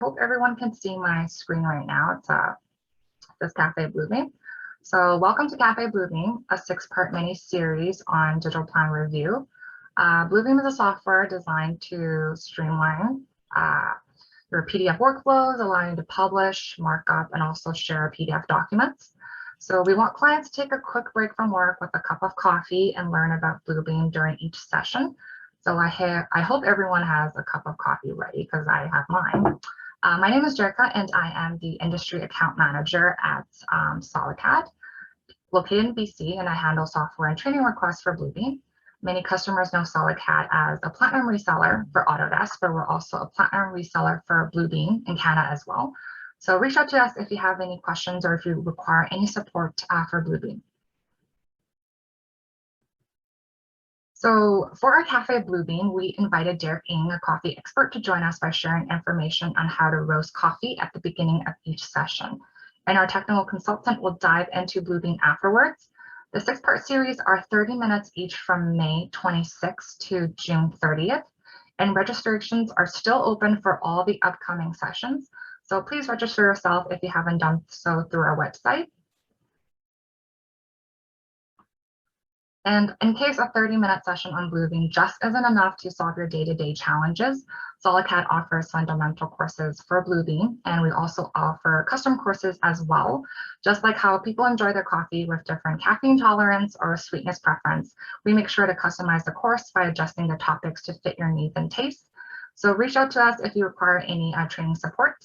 Hope everyone can see my screen right now. It's this Café Bluebeam. So welcome to Café Bluebeam, a 6-part mini-series on digital plan review. Bluebeam is a software designed to streamline your PDF workflows, allowing you to publish, markup, and also share PDF documents. So we want clients to take a quick break from work with a cup of coffee and learn about Bluebeam during each session. So I hope everyone has a cup of coffee ready because I have mine. My name is Jerica, and I am the Industry Account Manager at SolidCad, located in BC, and I handle software and training requests for Bluebeam. Many customers know SolidCad as a platinum reseller for Autodesk, but we're also a platinum reseller for Bluebeam in Canada as well. So reach out to us if you have any questions or if you require any support for Bluebeam. So for our Café Bluebeam, we invited Derek Ng, a coffee expert, to join us by sharing information on how to roast coffee at the beginning of each session. And our technical consultant will dive into Bluebeam afterwards. The 6-part series are 30 minutes each from May 26th to June 30th. And registrations are still open for all the upcoming sessions. So please register yourself if you haven't done so through our website. And in case a 30-minute session on Bluebeam just isn't enough to solve your day-to-day challenges, SolidCad offers fundamental courses for Bluebeam, and we also offer custom courses as well. Just like how people enjoy their coffee with different caffeine tolerance or sweetness preference, we make sure to customize the course by adjusting the topics to fit your needs and tastes. So reach out to us if you require any training support.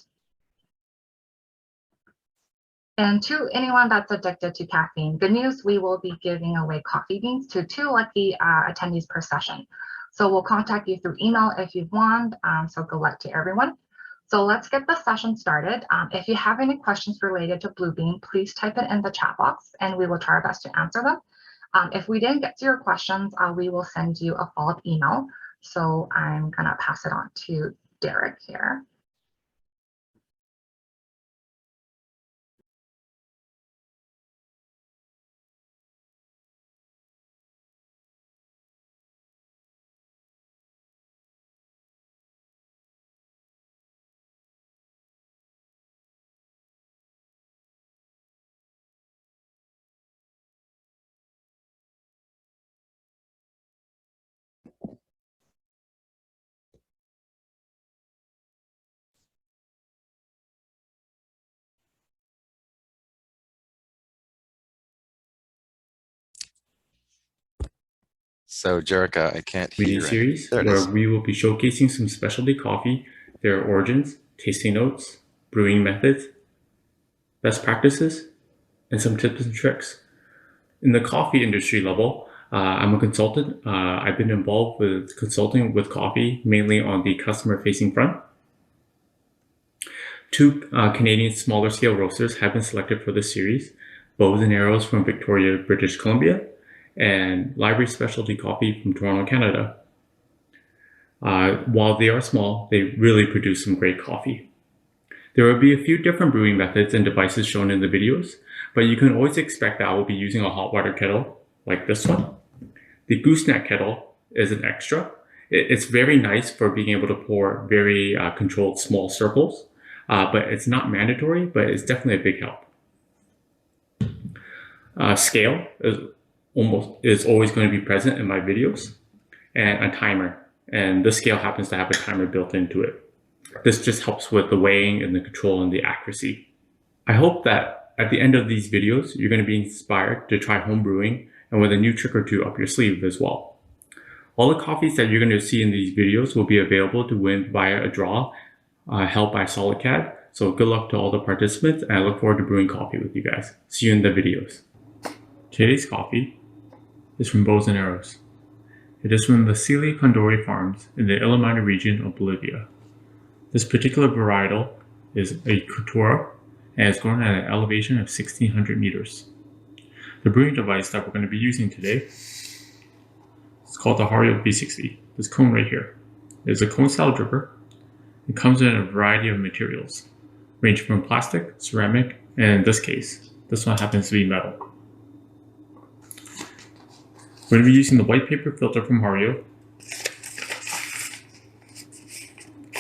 And to anyone that's addicted to caffeine, good news, we will be giving away coffee beans to 2 lucky attendees per session. So we'll contact you through email if you've won, so good luck to everyone. So let's get the session started. If you have any questions related to Bluebeam, please type it in the chat box and we will try our best to answer them. If we didn't get to your questions, we will send you a follow-up email. So I'm gonna pass it on to Derek here. So, Jerica, I can't hear you. Series where we will be showcasing some specialty coffee, their origins, tasting notes, brewing methods, best practices, and some tips and tricks. In the coffee industry level, I'm a consultant. I've been involved with consulting with coffee, mainly on the customer-facing front. 2 Canadian smaller scale roasters have been selected for this series, Bows and Arrows from Victoria, British Columbia, and Library Specialty Coffee from Toronto, Canada. While they are small, they really produce some great coffee. There will be a few different brewing methods and devices shown in the videos, but you can always expect that I will be using a hot water kettle like this one. The gooseneck kettle is an extra. It's very nice for being able to pour very controlled small circles, but it's not mandatory, but it's definitely a big help. Scale is always going to be present in my videos, and a timer. And this scale happens to have a timer built into it. This just helps with the weighing and the control and the accuracy. I hope that at the end of these videos, you're going to be inspired to try home brewing and with a new trick or 2 up your sleeve as well. All the coffees that you're going to see in these videos will be available to win via a draw held by SolidCad. So good luck to all the participants, and I look forward to brewing coffee with you guys. See you in the videos. Today's coffee is from Bows and Arrows. It is from the Sili Condori farms in the Illimani region of Bolivia. This particular varietal is a Cultura and is grown at an elevation of 1,600 meters. The brewing device that we're going to be using today is called the Hario B60. This cone right here is a cone style dripper. It comes in a variety of materials, ranging from plastic, ceramic, and in this case, this one happens to be metal. We're going to be using the white paper filter from Hario.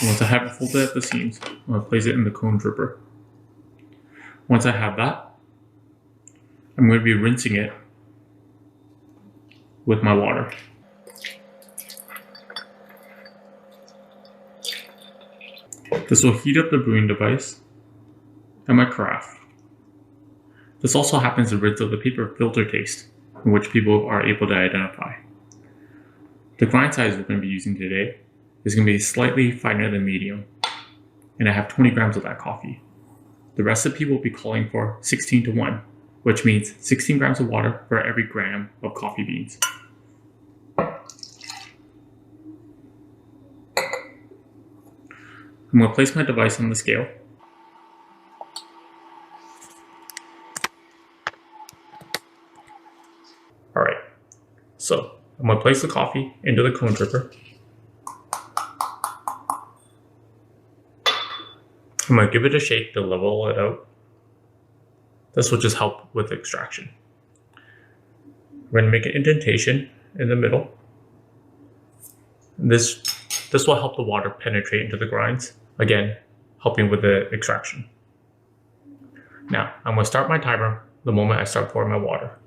Once I have it folded at the seams, I'm going to place it in the cone dripper. Once I have that, I'm going to be rinsing it with my water. This will heat up the brewing device and my carafe. This also happens to rinse out the paper filter taste, in which people are able to identify. The grind size we're going to be using today is going to be slightly finer than medium, and I have 20 grams of that coffee. The recipe will be calling for 16:1, which means 16 grams of water for every gram of coffee beans. I'm going to place my device on the scale. Alright, so I'm going to place the coffee into the cone dripper. I'm going to give it a shake to level it out. This will just help with extraction. We're going to make an indentation in the middle. This will help the water penetrate into the grinds, again, helping with the extraction. Now, I'm going to start my timer the moment I start pouring my water.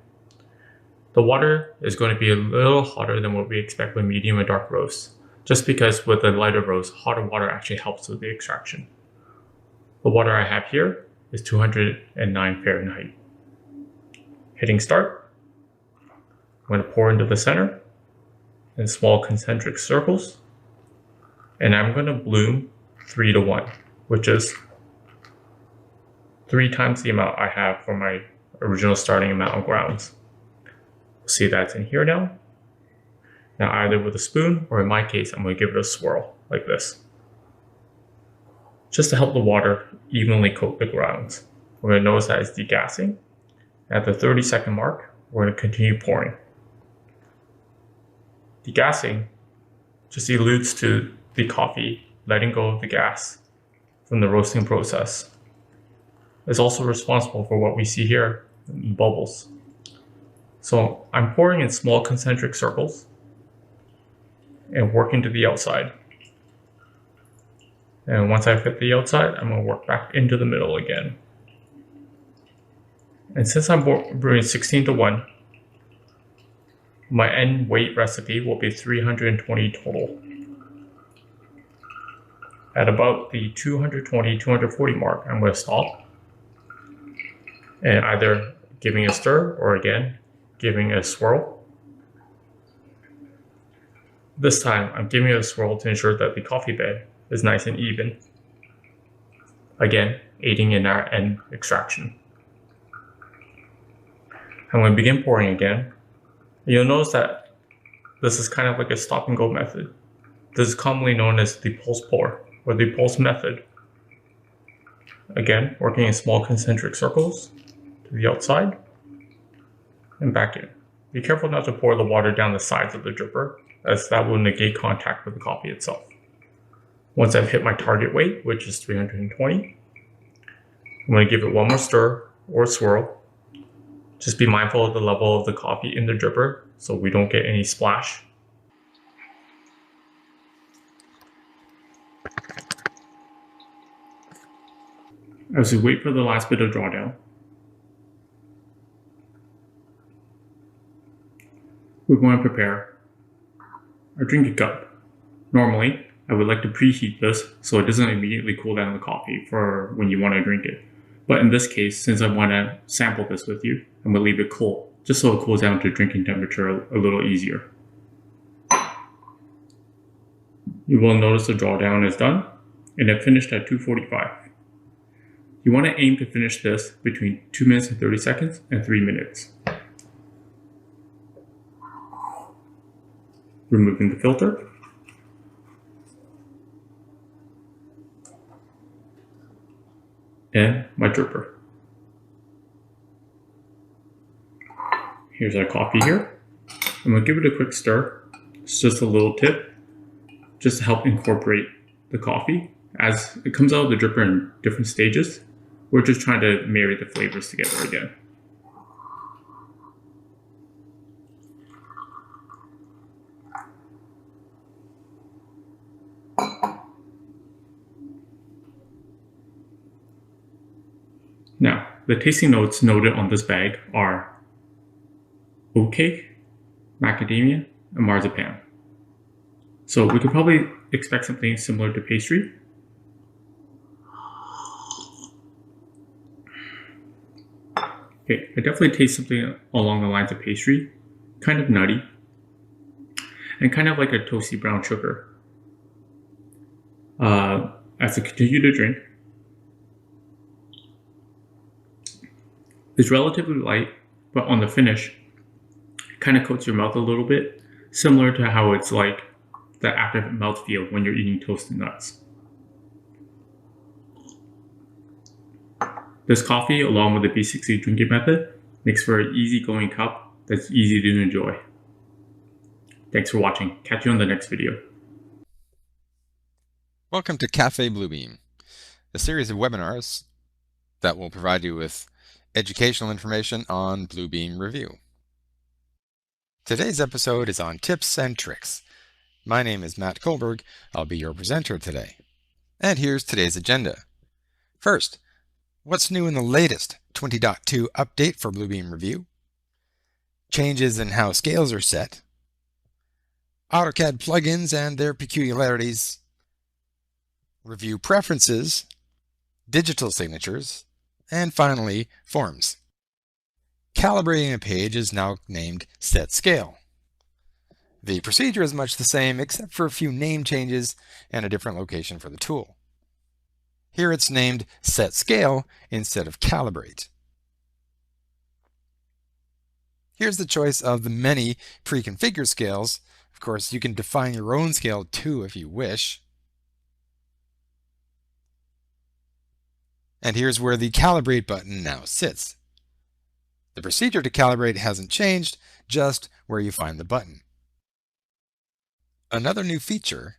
The water is going to be a little hotter than what we expect with medium and dark roasts, just because with the lighter roast, hotter water actually helps with the extraction. The water I have here is 209 Fahrenheit. Hitting start, I'm going to pour into the center in small concentric circles, and I'm going to bloom 3:1, which is 3 times the amount I have for my original starting amount of grounds. See that's in here now. Now either with a spoon, or in my case, I'm going to give it a swirl like this, just to help the water evenly coat the grounds. We're going to notice that it's degassing. At the 30-second mark, we're going to continue pouring. Degassing just alludes to the coffee letting go of the gas from the roasting process. It's also responsible for what we see here, bubbles. So I'm pouring in small concentric circles and working to the outside. And once I've hit the outside, I'm going to work back into the middle again. And since I'm brewing 16:1, my end weight recipe will be 320 total. At about the 220, 240 mark, I'm going to stop and either giving a stir or again, giving a swirl. This time, I'm giving it a swirl to ensure that the coffee bed is nice and even. Again, aiding in our end extraction. I'm going to begin pouring again. You'll notice that this is kind of like a stop and go method. This is commonly known as the pulse pour or the pulse method. Again, working in small concentric circles to the outside and back in. Be careful not to pour the water down the sides of the dripper, as that will negate contact with the coffee itself. Once I've hit my target weight, which is 320, I'm going to give it one more stir or swirl. Just be mindful of the level of the coffee in the dripper so we don't get any splash. As we wait for the last bit of drawdown, we're going to prepare our drinking cup. Normally, I would like to preheat this so it doesn't immediately cool down the coffee for when you want to drink it. But in this case, since I want to sample this with you, I'm going to leave it cool, just so it cools down to drinking temperature a little easier. You will notice the drawdown is done, and it finished at 245. You want to aim to finish this between 2 minutes and 30 seconds and 3 minutes. Removing the filter. And my dripper. Here's our coffee here. I'm going to give it a quick stir. It's just a little tip, just to help incorporate the coffee. As it comes out of the dripper in different stages, we're just trying to marry the flavors together again. Now, the tasting notes noted on this bag are oatcake, macadamia, and marzipan. So we could probably expect something similar to pastry. Okay, I definitely taste something along the lines of pastry, kind of nutty, and kind of like a toasty brown sugar. As I continue to drink, it's relatively light, but on the finish, it kind of coats your mouth a little bit, similar to how it's like the after mouthfeel when you're eating toasted nuts. This coffee, along with the B60 drinking method, makes for an easygoing cup that's easy to enjoy. Thanks for watching. Catch you on the next video. Welcome to Café Bluebeam, a series of webinars that will provide you with educational information on Bluebeam Revu. Today's episode is on tips and tricks. My name is Matt Kohlberg. I'll be your presenter today. And here's today's agenda. First, what's new in the latest 20.2 update for Bluebeam Revu? Changes in how scales are set. AutoCAD plugins and their peculiarities. Review preferences. Digital signatures. And finally, forms. Calibrating a page is now named Set Scale. The procedure is much the same except for a few name changes and a different location for the tool. Here it's named Set Scale instead of Calibrate. Here's the choice of the many pre-configured scales. Of course, you can define your own scale too if you wish. And here's where the Calibrate button now sits. The procedure to calibrate hasn't changed, just where you find the button. Another new feature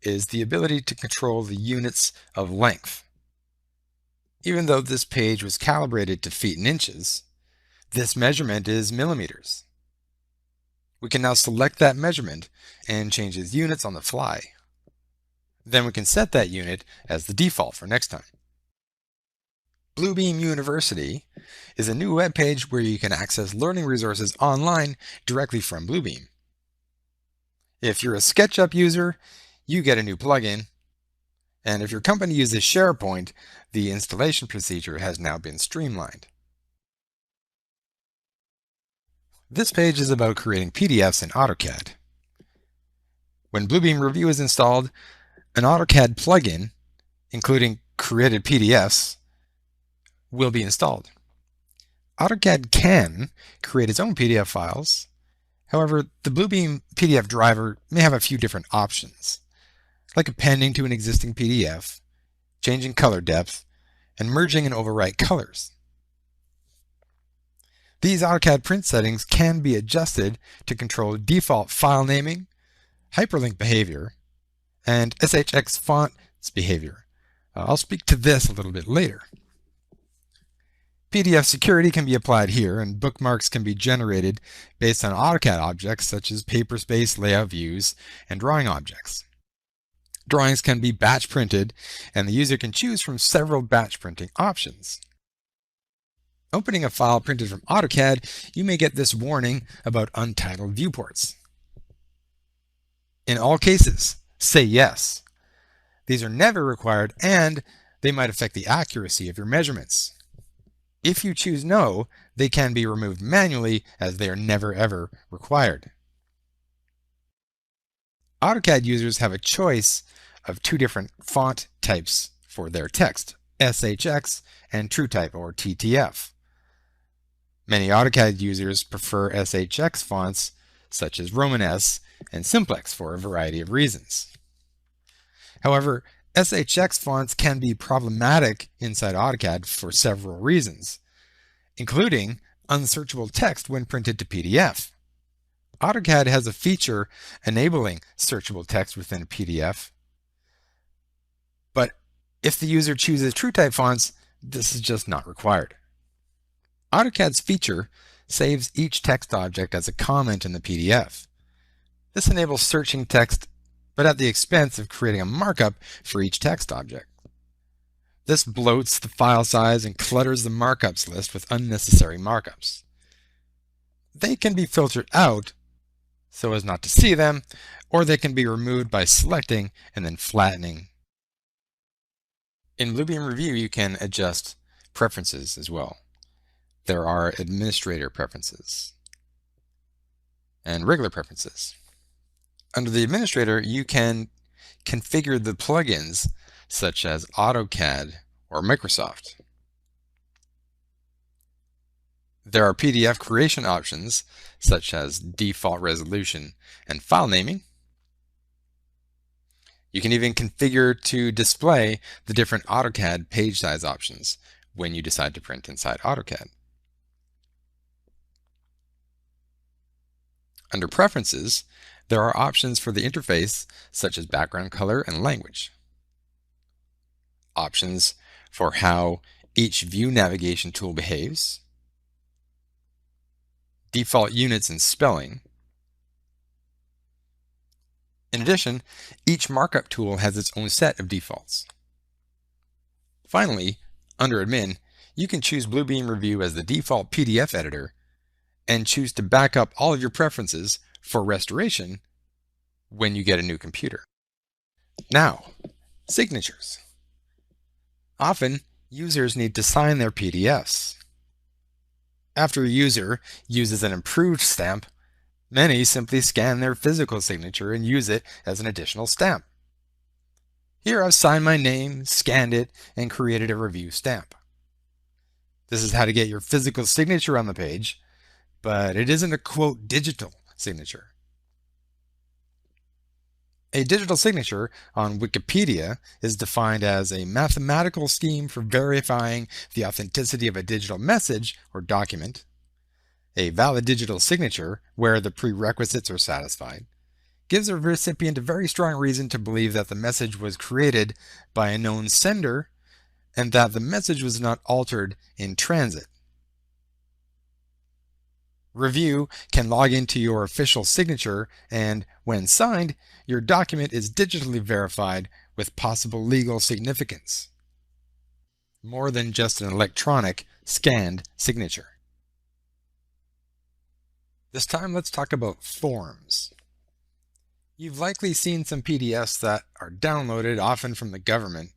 is the ability to control the units of length. Even though this page was calibrated to feet and inches, this measurement is millimeters. We can now select that measurement and change its units on the fly. Then we can set that unit as the default for next time. Bluebeam University is a new web page where you can access learning resources online directly from Bluebeam. If you're a SketchUp user, you get a new plugin. And if your company uses SharePoint, the installation procedure has now been streamlined. This page is about creating PDFs in AutoCAD. When Bluebeam Revu is installed, an AutoCAD plugin, including created PDFs, will be installed. AutoCAD can create its own PDF files. However, the Bluebeam PDF driver may have a few different options, like appending to an existing PDF, changing color depth, and merging and overwrite colors. These AutoCAD print settings can be adjusted to control default file naming, hyperlink behavior, and SHX fonts behavior. I'll speak to this a little bit later. PDF security can be applied here, and bookmarks can be generated based on AutoCAD objects such as paper space, layout views, and drawing objects. Drawings can be batch printed, and the user can choose from several batch printing options. Opening a file printed from AutoCAD, you may get this warning about untitled viewports. In all cases, say yes. These are never required, and they might affect the accuracy of your measurements. If you choose no, they can be removed manually as they are never ever required. AutoCAD users have a choice of two different font types for their text, SHX and TrueType or TTF. Many AutoCAD users prefer SHX fonts such as Romanes and Simplex for a variety of reasons. However, SHX fonts can be problematic inside AutoCAD for several reasons, including unsearchable text when printed to PDF. AutoCAD has a feature enabling searchable text within a PDF, but if the user chooses TrueType fonts, this is just not required. AutoCAD's feature saves each text object as a comment in the PDF. This enables searching text, but at the expense of creating a markup for each text object. This bloats the file size and clutters the markups list with unnecessary markups. They can be filtered out so as not to see them, or they can be removed by selecting and then flattening. In Bluebeam Revu, you can adjust preferences as well. There are administrator preferences and regular preferences. Under the administrator, you can configure the plugins such as AutoCAD or Microsoft. There are PDF creation options such as default resolution and file naming. You can even configure to display the different AutoCAD page size options when you decide to print inside AutoCAD. Under Preferences, there are options for the interface such as background color and language. Options for how each view navigation tool behaves. Default units and spelling. In addition, each markup tool has its own set of defaults. Finally, under Admin, you can choose Bluebeam Revu as the default PDF editor and choose to back up all of your preferences for restoration when you get a new computer. Now, signatures. Often, users need to sign their PDFs. After a user uses an improved stamp, many simply scan their physical signature and use it as an additional stamp. Here I've signed my name, scanned it, and created a review stamp. This is how to get your physical signature on the page, but it isn't a quote digital signature. A digital signature on Wikipedia is defined as a mathematical scheme for verifying the authenticity of a digital message or document. A valid digital signature, where the prerequisites are satisfied, gives a recipient a very strong reason to believe that the message was created by a known sender and that the message was not altered in transit. Revu can log into your official signature, and when signed, your document is digitally verified with possible legal significance, more than just an electronic scanned signature. This time, let's talk about forms. You've likely seen some PDFs that are downloaded, often from the government,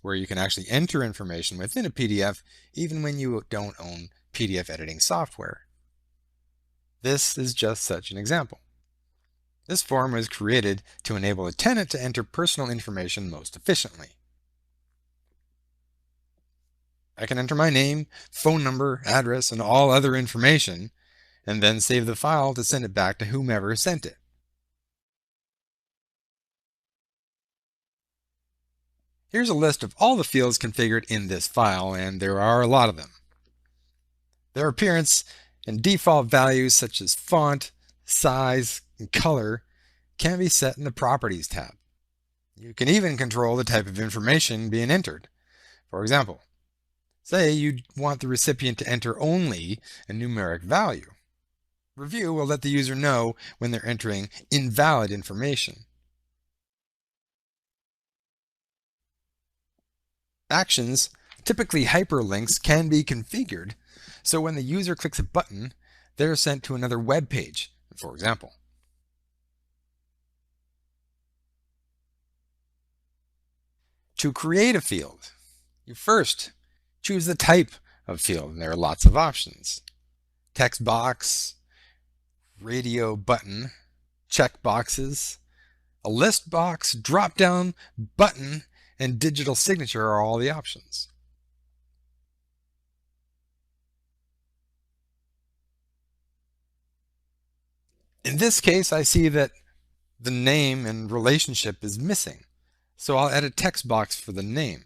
where you can actually enter information within a PDF even when you don't own PDF editing software. This is just such an example. This form was created to enable a tenant to enter personal information most efficiently. I can enter my name, phone number, address, and all other information, and then save the file to send it back to whomever sent it. Here's a list of all the fields configured in this file, and there are a lot of them. Their appearance and default values such as font, size, and color can be set in the Properties tab. You can even control the type of information being entered. For example, say you want the recipient to enter only a numeric value. Revu will let the user know when they're entering invalid information. Actions, typically hyperlinks, can be configured so when the user clicks a button, they're sent to another web page, for example. To create a field, you first choose the type of field, and there are lots of options. Text box, radio button, check boxes, a list box, drop-down button, and digital signature are all the options. In this case, I see that the name and relationship is missing, so I'll add a text box for the name.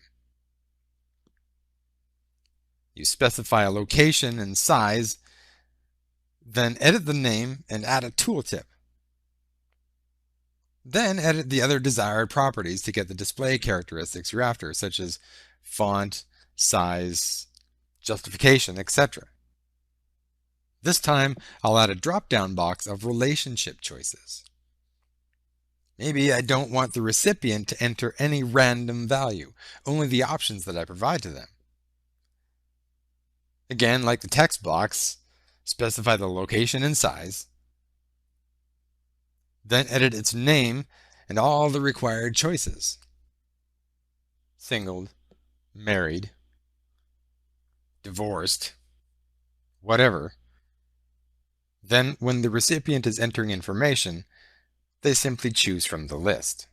You specify a location and size, then edit the name and add a tooltip. Then edit the other desired properties to get the display characteristics you're after, such as font, size, justification, etc. This time, I'll add a drop-down box of relationship choices. Maybe I don't want the recipient to enter any random value, only the options that I provide to them. Again, like the text box, specify the location and size, then edit its name and all the required choices. Single, married, divorced, whatever. Then when the recipient is entering information, they simply choose from the list.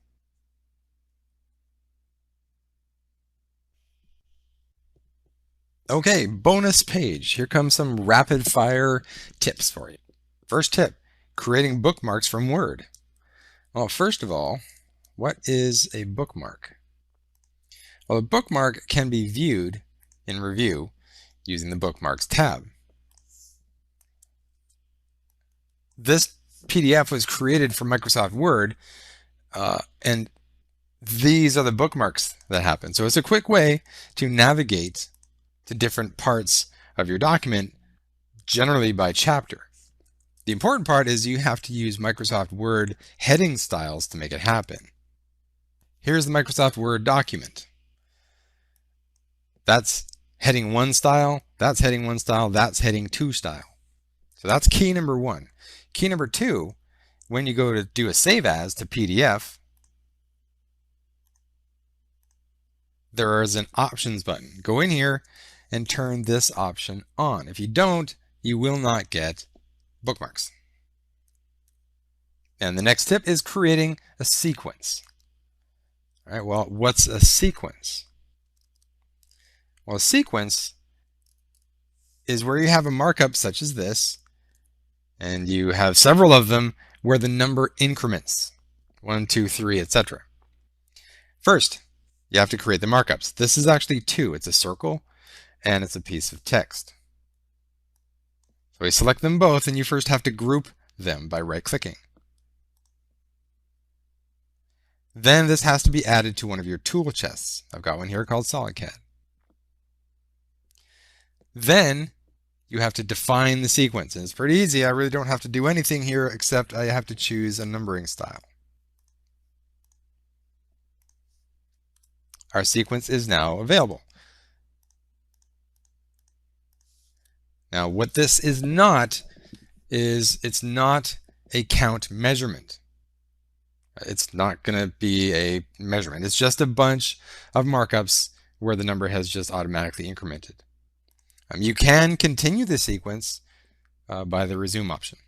Okay, bonus page. Here comes some rapid fire tips for you. First tip, creating bookmarks from Word. Well, first of all, what is a bookmark? Well, a bookmark can be viewed in Revu using the Bookmarks tab. This PDF was created for Microsoft Word, and these are the bookmarks that happen. So it's a quick way to navigate to different parts of your document, generally by chapter. The important part is you have to use Microsoft Word heading styles to make it happen. Here's the Microsoft Word document. That's heading 1 style, that's heading 1 style, that's heading 2 style. So that's key number 1. Key number 2, when you go to do a save as to PDF, there is an options button. Go in here and turn this option on. If you don't, you will not get bookmarks. And the next tip is creating a sequence. All right, well, what's a sequence? Well, a sequence is where you have a markup such as this, and you have several of them where the number increments, 1, 2, 3, etc. First, you have to create the markups. This is actually 2. It's a circle and it's a piece of text. So we select them both, and you first have to group them by right-clicking. Then this has to be added to one of your tool chests. I've got one here called SolidCad. Then you have to define the sequence, and it's pretty easy. I really don't have to do anything here except I have to choose a numbering style. Our sequence is now available. Now, what this is not is it's not a count measurement. It's not going to be a measurement. It's just a bunch of markups where the number has just automatically incremented. You can continue the sequence by the resume option.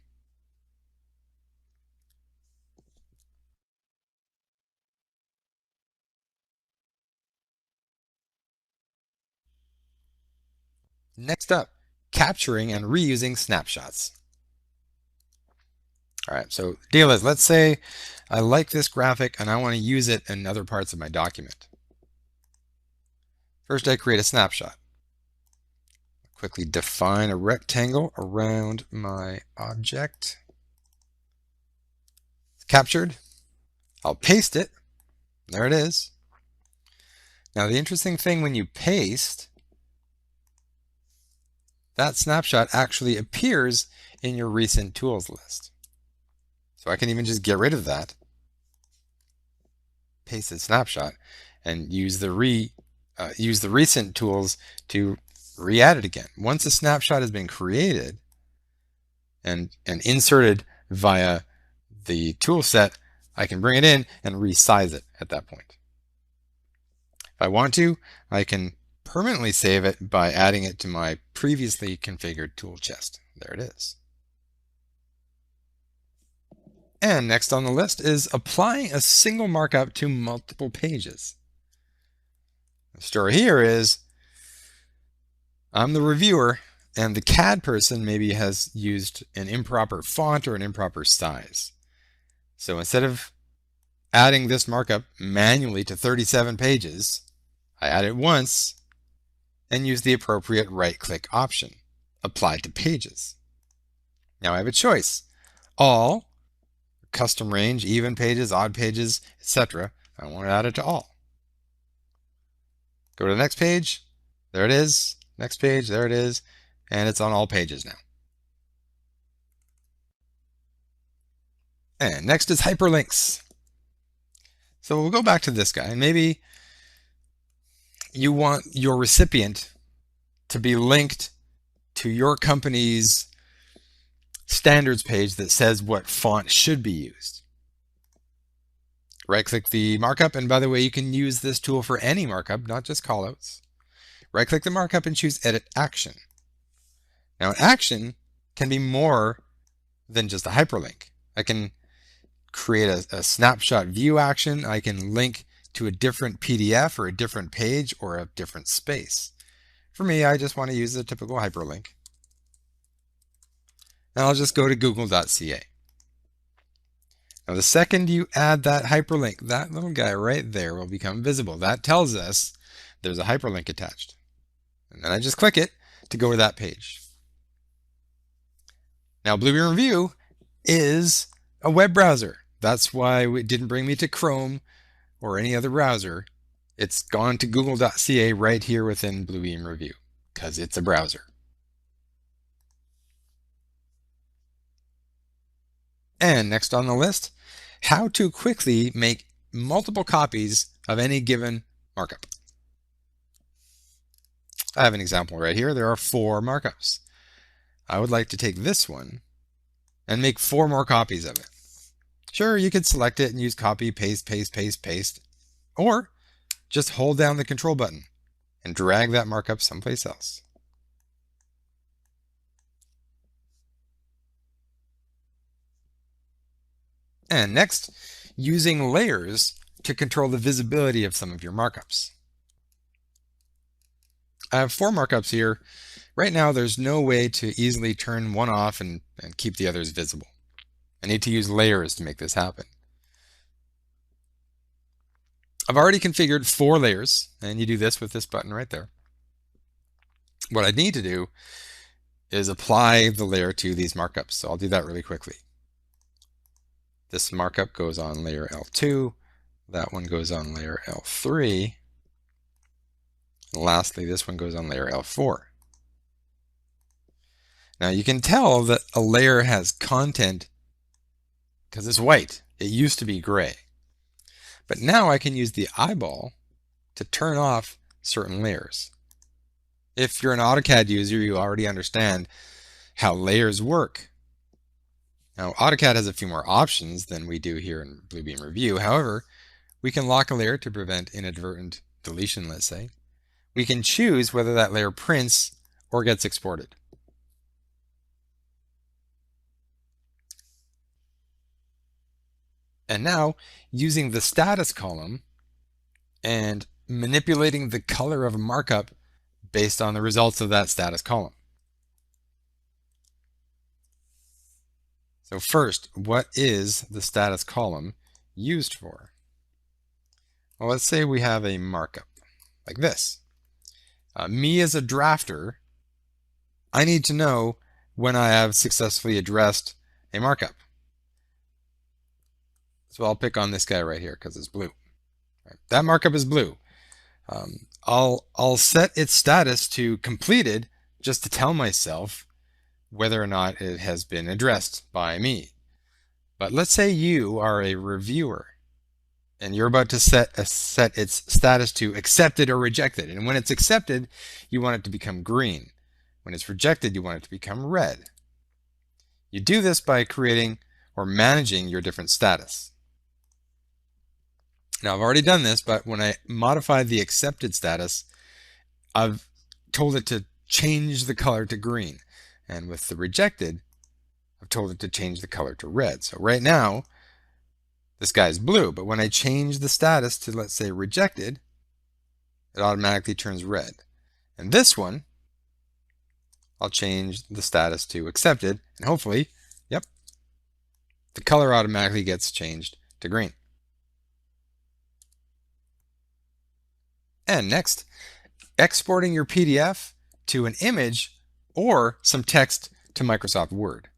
Next up, capturing and reusing snapshots. All right, so the deal is, let's say I like this graphic and I want to use it in other parts of my document. First, I create a snapshot. Quickly define a rectangle around my object. It's captured. I'll paste it. There it is. Now, the interesting thing when you paste, that snapshot actually appears in your recent tools list. So I can even just get rid of that, pasted snapshot, and use the recent tools to re-add it again. Once a snapshot has been created and inserted via the tool set, I can bring it in and resize it at that point. If I want to, I can permanently save it by adding it to my previously configured tool chest. There it is. And next on the list is applying a single markup to multiple pages. The story here is I'm the reviewer, and the CAD person maybe has used an improper font or an improper size. So instead of adding this markup manually to 37 pages, I add it once and use the appropriate right-click option, Apply to Pages. Now I have a choice. All, custom range, even pages, odd pages, etc. I want to add it to all. Go to the next page. There it is. Next page. There it is. And it's on all pages now. And next is hyperlinks. So we'll go back to this guy, and maybe you want your recipient to be linked to your company's standards page that says what font should be used. Right-click the markup, and by the way, you can use this tool for any markup, not just callouts. Right-click the markup and choose Edit Action. Now, an action can be more than just a hyperlink. I can create a snapshot view action. I can link to a different PDF or a different page or a different space. For me, I just want to use a typical hyperlink. And I'll just go to google.ca. Now, the second you add that hyperlink, that little guy right there will become visible. That tells us there's a hyperlink attached. And then I just click it to go to that page. Now, Bluebeam Revu is a web browser. That's why it didn't bring me to Chrome or any other browser. It's gone to google.ca right here within Bluebeam Revu because it's a browser. And next on the list, how to quickly make multiple copies of any given markup. I have an example right here. There are 4 markups. I would like to take this one and make 4 more copies of it. Sure, you could select it and use copy, paste, paste, paste, paste, or just hold down the control button and drag that markup someplace else. And next, using layers to control the visibility of some of your markups. I have 4 markups here. Right now, there's no way to easily turn one off and keep the others visible. I need to use layers to make this happen. I've already configured 4 layers, and you do this with this button right there. What I need to do is apply the layer to these markups, so I'll do that really quickly. This markup goes on layer L2, that one goes on layer L3, and lastly this one goes on layer L4. Now you can tell that a layer has content because it's white. It used to be gray. But now I can use the eyeball to turn off certain layers. If you're an AutoCAD user, you already understand how layers work. Now, AutoCAD has a few more options than we do here in Bluebeam Revu. However, we can lock a layer to prevent inadvertent deletion, let's say. We can choose whether that layer prints or gets exported. And now, using the status column and manipulating the color of a markup based on the results of that status column. So first, what is the status column used for? Well, let's say we have a markup like this. Me as a drafter, I need to know when I have successfully addressed a markup. So I'll pick on this guy right here because it's blue. Right. That markup is blue. I'll set its status to completed just to tell myself whether or not it has been addressed by me. But let's say you are a reviewer and you're about to set its status to accepted or rejected. And when it's accepted, you want it to become green. When it's rejected, you want it to become red. You do this by creating or managing your different status. Now, I've already done this, but when I modify the accepted status, I've told it to change the color to green. And with the rejected, I've told it to change the color to red. So right now, this guy is blue, but when I change the status to, let's say, rejected, it automatically turns red. And this one, I'll change the status to accepted, and hopefully, yep, the color automatically gets changed to green. And next, exporting your PDF to an image or some text to Microsoft Word.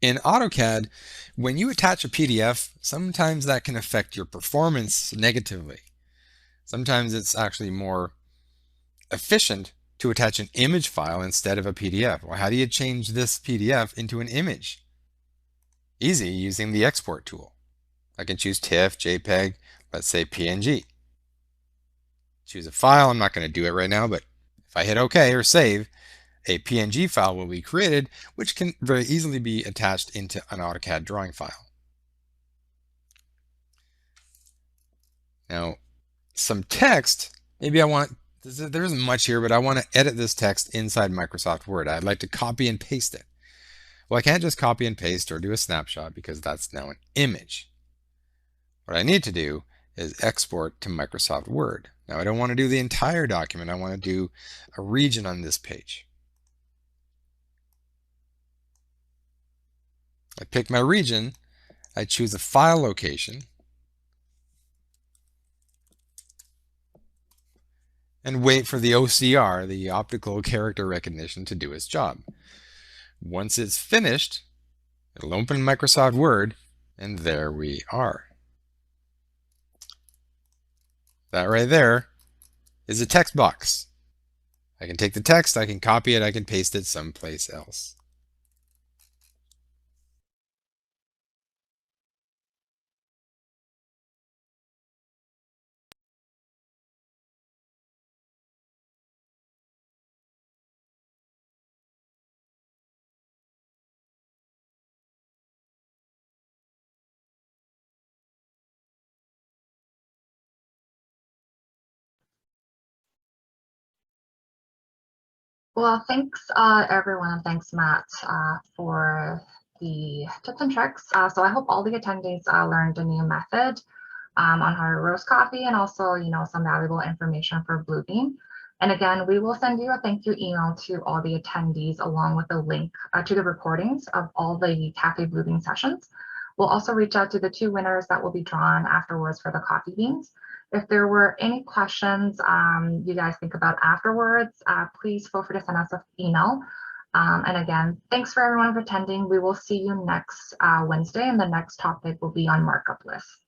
In AutoCAD, when you attach a PDF, sometimes that can affect your performance negatively. Sometimes it's actually more efficient to attach an image file instead of a PDF. Well, how do you change this PDF into an image? Easy, using the export tool. I can choose TIFF, JPEG, let's say PNG. Choose a file. I'm not going to do it right now, but if I hit OK or save, a PNG file will be created, which can very easily be attached into an AutoCAD drawing file. Now, some text, maybe I want, there isn't much here, but I want to edit this text inside Microsoft Word. I'd like to copy and paste it. Well, I can't just copy and paste or do a snapshot because that's now an image. What I need to do is export to Microsoft Word. Now, I don't want to do the entire document. I want to do a region on this page. I pick my region. I choose a file location. And wait for the OCR, the optical character recognition, to do its job. Once it's finished, it'll open Microsoft Word, and there we are. That right there is a text box. I can take the text, I can copy it, I can paste it someplace else. Well, thanks everyone. Thanks, Matt, for the tips and tricks. So I hope all the attendees learned a new method on how to roast coffee, and also, some valuable information for Bluebeam. And again, we will send you a thank you email to all the attendees along with a link to the recordings of all the Café Bluebeam sessions. We'll also reach out to the 2 winners that will be drawn afterwards for the coffee beans. If there were any questions you guys think about afterwards, please feel free to send us an email. And again, thanks for everyone for attending. We will see you next Wednesday, and the next topic will be on markup lists.